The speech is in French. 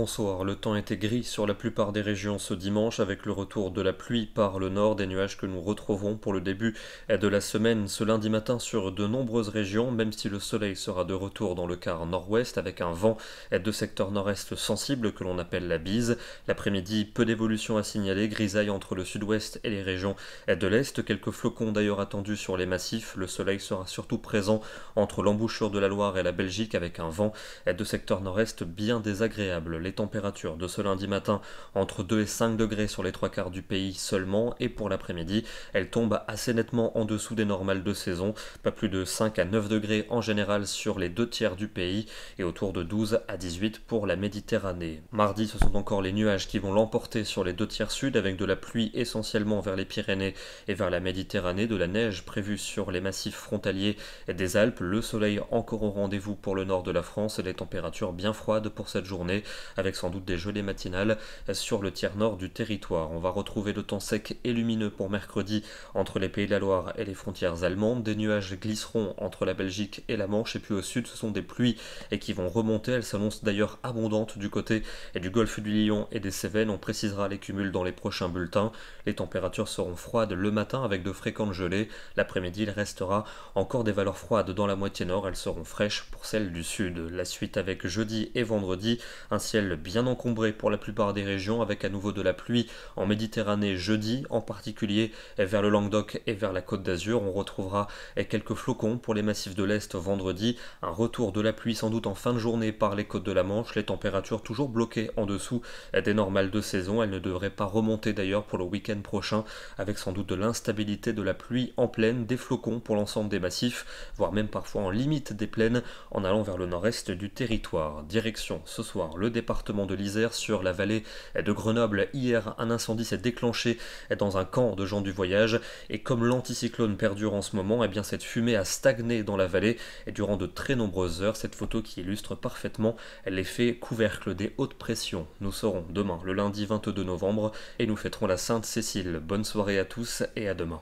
bonsoir. Le temps était gris sur la plupart des régions ce dimanche avec le retour de la pluie par le nord, des nuages que nous retrouvons pour le début de la semaine ce lundi matin sur de nombreuses régions, même si le soleil sera de retour dans le quart nord-ouest avec un vent de secteur nord-est sensible que l'on appelle la bise. L'après-midi, peu d'évolution à signaler, grisaille entre le sud-ouest et les régions de l'est. Quelques flocons d'ailleurs attendus sur les massifs. Le soleil sera surtout présent entre l'embouchure de la Loire et la Belgique avec un vent de secteur nord-est bien désagréable. Les températures de ce lundi matin entre 2 et 5 degrés sur les trois quarts du pays seulement, et pour l'après-midi, elles tombent assez nettement en dessous des normales de saison, pas plus de 5 à 9 degrés en général sur les deux tiers du pays et autour de 12 à 18 pour la Méditerranée. Mardi, ce sont encore les nuages qui vont l'emporter sur les deux tiers sud avec de la pluie essentiellement vers les Pyrénées et vers la Méditerranée, de la neige prévue sur les massifs frontaliers des Alpes, le soleil encore au rendez-vous pour le nord de la France et les températures bien froides pour cette journée, avec sans doute des gelées matinales sur le tiers nord du territoire. On va retrouver le temps sec et lumineux pour mercredi entre les Pays de la Loire et les frontières allemandes. Des nuages glisseront entre la Belgique et la Manche, et puis au sud ce sont des pluies et qui vont remonter. Elles s'annoncent d'ailleurs abondantes du côté du golfe du Lion et des Cévennes. On précisera les cumuls dans les prochains bulletins. Les températures seront froides le matin avec de fréquentes gelées. L'après-midi, il restera encore des valeurs froides dans la moitié nord. Elles seront fraîches pour celles du sud. La suite avec jeudi et vendredi, un ciel bien encombré pour la plupart des régions avec à nouveau de la pluie en Méditerranée jeudi, en particulier vers le Languedoc et vers la Côte d'Azur. On retrouvera quelques flocons pour les massifs de l'Est vendredi, un retour de la pluie sans doute en fin de journée par les côtes de la Manche, les températures toujours bloquées en dessous des normales de saison. Elles ne devraient pas remonter d'ailleurs pour le week-end prochain, avec sans doute de l'instabilité de la pluie en plaine, des flocons pour l'ensemble des massifs, voire même parfois en limite des plaines en allant vers le nord-est du territoire. Direction ce soir le département de l'Isère sur la vallée de Grenoble. Hier, un incendie s'est déclenché dans un camp de gens du voyage, et comme l'anticyclone perdure en ce moment, eh bien cette fumée a stagné dans la vallée et durant de très nombreuses heures. Cette photo qui illustre parfaitement l'effet couvercle des hautes pressions. Nous serons demain le lundi 22 novembre et nous fêterons la Sainte Cécile. Bonne soirée à tous et à demain.